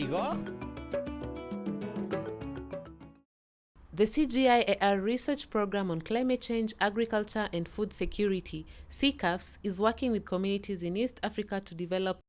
The CGIAR research program on climate change, agriculture, and food security, CCAFS, is working with communities in East Africa to develop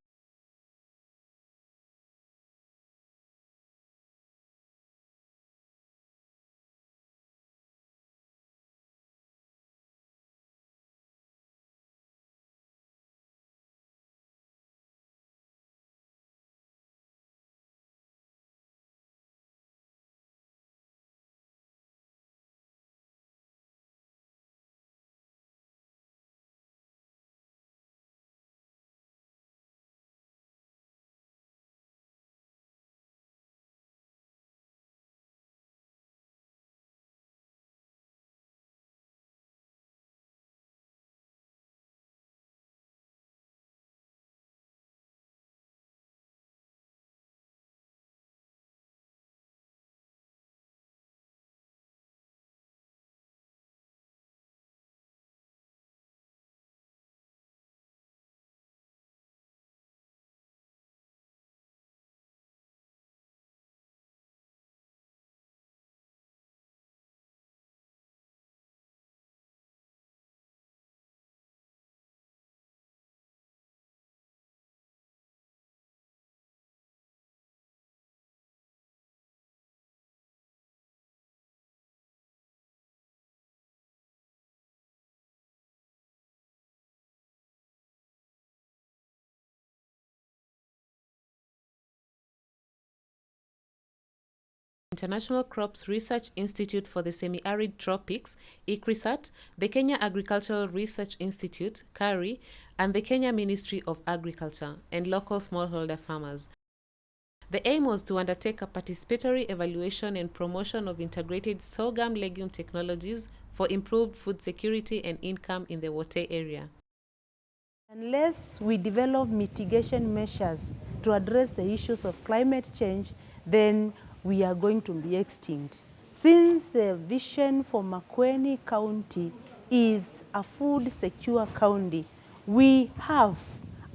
International Crops Research Institute for the Semi-Arid Tropics, ICRISAT, the Kenya Agricultural Research Institute, CARI, and the Kenya Ministry of Agriculture and local smallholder farmers. The aim was to undertake a participatory evaluation and promotion of integrated sorghum legume technologies for improved food security and income in the Wote area. Unless we develop mitigation measures to address the issues of climate change, then we are going to be extinct. Since the vision for Makueni County is a food secure county, we have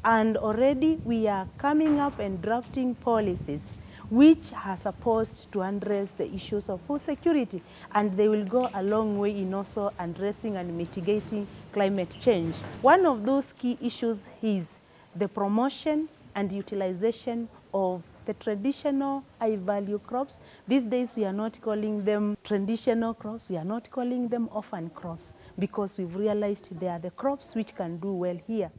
and already we are coming up and drafting policies which are supposed to address the issues of food security, and they will go a long way in also addressing and mitigating climate change. One of those key issues is the promotion and utilization of the traditional high-value crops. These days we are not calling them traditional crops, we are not calling them orphan crops, because we've realized they are the crops which can do well here.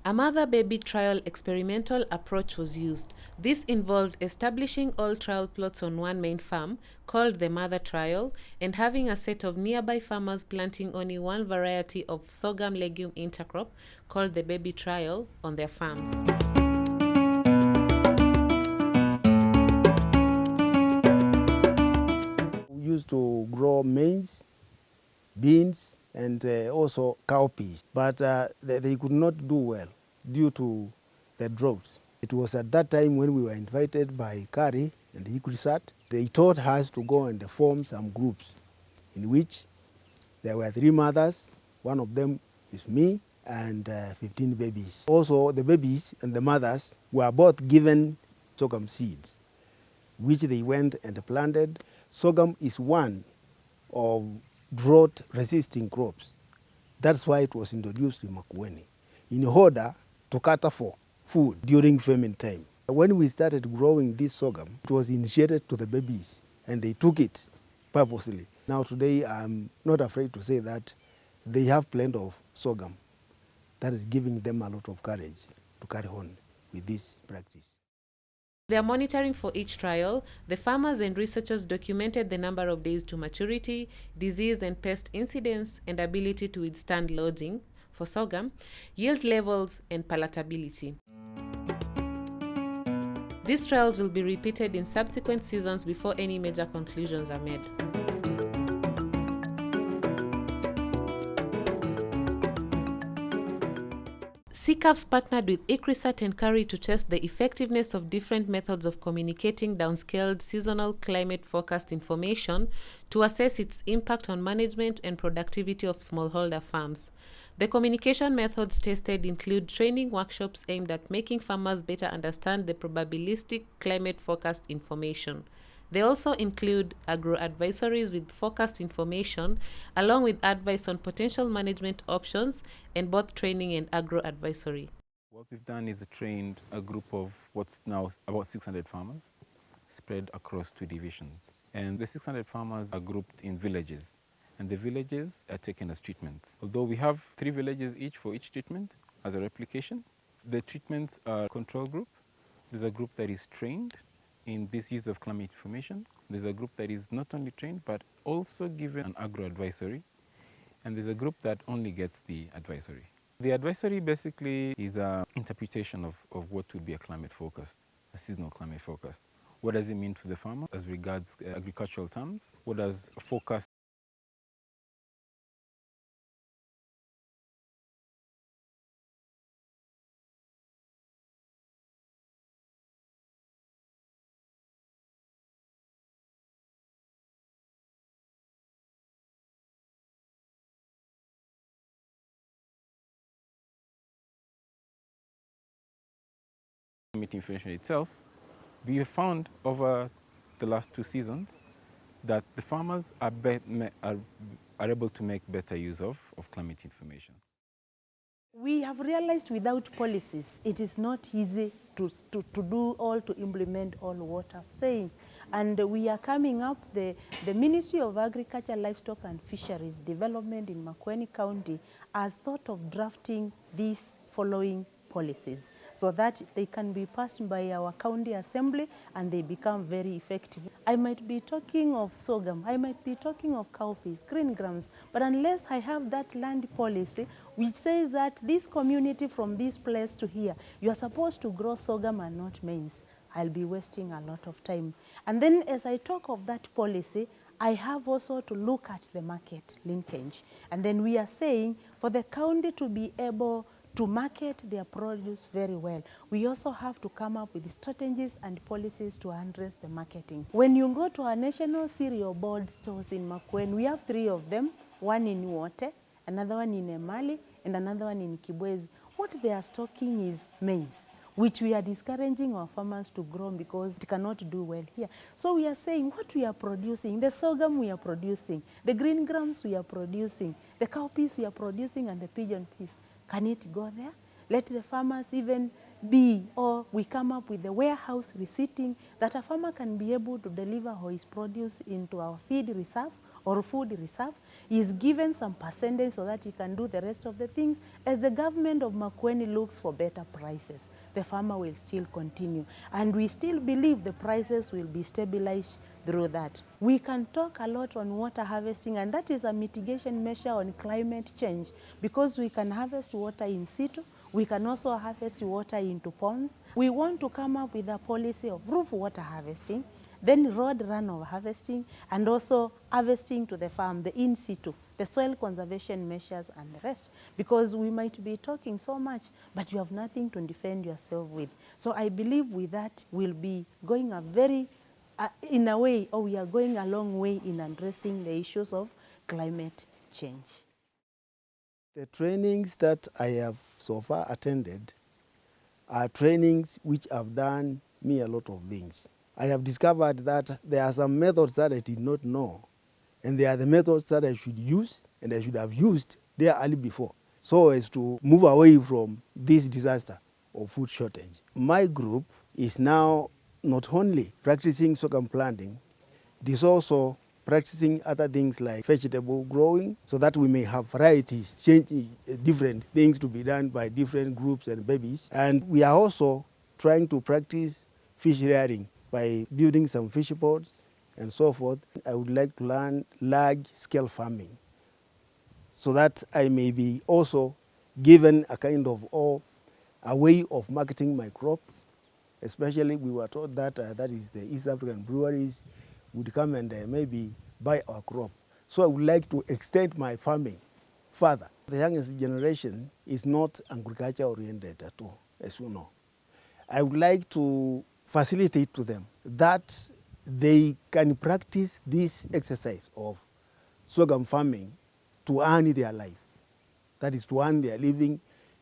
A mother-baby trial experimental approach was used. This involved establishing all trial plots on one main farm, called the mother trial, and having a set of nearby farmers planting only one variety of sorghum legume intercrop, called the baby trial, on their farms. We used to grow maize, beans, and also cowpeas, but they could not do well due to the drought. It was at that time when we were invited by KARI and ICRISAT. They taught us to go and form some groups in which there were 3 mothers, one of them is me, and 15 babies. Also, the babies and the mothers were both given sorghum seeds, which they went and planted. Sorghum is one of drought-resisting crops. That's why it was introduced in Makueni, in order to cater for food during famine time. When we started growing this sorghum, it was initiated to the babies, and they took it purposely. Now today, I'm not afraid to say that they have plenty of sorghum. That is giving them a lot of courage to carry on with this practice. Their monitoring for each trial, the farmers and researchers documented the number of days to maturity, disease and pest incidence, and ability to withstand lodging for sorghum, yield levels, and palatability. These trials will be repeated in subsequent seasons before any major conclusions are made. CCAFS partnered with CCAFS&KARI to test the effectiveness of different methods of communicating downscaled seasonal climate forecast information to assess its impact on management and productivity of smallholder farms. The communication methods tested include training workshops aimed at making farmers better understand the probabilistic climate forecast information. They also include agro-advisories with forecast information, along with advice on potential management options, and both training and agro-advisory. What we've done is trained a group of what's now about 600 farmers spread across 2 divisions. And the 600 farmers are grouped in villages, and the villages are taken as treatments. Although we have 3 villages each for each treatment as a replication, the treatments are a control group. There's a group that is trained in this use of climate information. There's a group that is not only trained but also given an agro-advisory, and there's a group that only gets the advisory. The advisory basically is an interpretation of what would be a climate forecast, a seasonal climate forecast. What does it mean for the farmer as regards agricultural terms? What does a forecast climate information itself? We have found over the last 2 seasons that the farmers are able to make better use of climate information. We have realized without policies, it is not easy to implement all what I'm saying. And we are coming up, the Ministry of Agriculture, Livestock and Fisheries Development in Makueni County has thought of drafting these following policies so that they can be passed by our county assembly and they become very effective. I might be talking of sorghum, I might be talking of cowpeas, green grams, but unless I have that land policy which says that this community from this place to here, you are supposed to grow sorghum and not maize, I'll be wasting a lot of time. And then as I talk of that policy, I have also to look at the market linkage. And then we are saying for the county to be able to market their produce very well, we also have to come up with strategies and policies to address the marketing. When you go to our national cereal board stores in Makueni, we have 3 of them, one in Wote, another one in Emali, and another one in Kibwezi. What they are stocking is maize, which we are discouraging our farmers to grow because it cannot do well here. So we are saying what we are producing, the sorghum we are producing, the green grams we are producing, the cowpeas we are producing, and the pigeon peas. Can it go there? Let the farmers even be, or we come up with the warehouse receipting that a farmer can be able to deliver his produce into our feed reserve or food reserve. He is given some percentage so that he can do the rest of the things. As the government of Makueni looks for better prices, the farmer will still continue. And we still believe the prices will be stabilized through that. We can talk a lot on water harvesting, and that is a mitigation measure on climate change because we can harvest water in situ. We can also harvest water into ponds. We want to come up with a policy of roof water harvesting, then road runoff harvesting, and also harvesting to the farm, the in situ, the soil conservation measures and the rest. Because we might be talking so much, but you have nothing to defend yourself with. So I believe with that we'll be going a very, in a way, or we are going a long way in addressing the issues of climate change. The trainings that I have so far attended are trainings which have done me a lot of things. I have discovered that there are some methods that I did not know, and there are the methods that I should use and I should have used there early before, so as to move away from this disaster of food shortage. My group is now not only practicing sorghum planting, it is also practicing other things like vegetable growing so that we may have varieties, changing different things to be done by different groups and babies. And we are also trying to practice fish rearing by building some fish ponds and so forth. I would like to learn large-scale farming so that I may be also given a kind of a way of marketing my crops. Especially we were told that that is the East African breweries would come and maybe buy our crop. So I would like to extend my farming further. The youngest generation is not agriculture oriented at all, as you know. I would like to facilitate to them that they can practice this exercise of sorghum farming to earn their life. That is to earn their living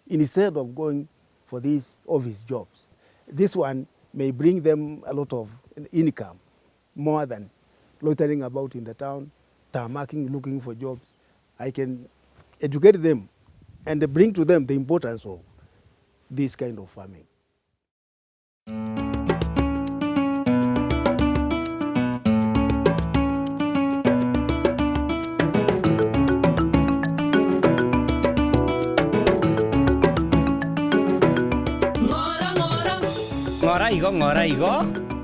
instead of going for these office jobs. This one may bring them a lot of income more than loitering about in the town, tarmacking, looking for jobs. I can educate them and bring to them the importance of this kind of farming. Ngora igo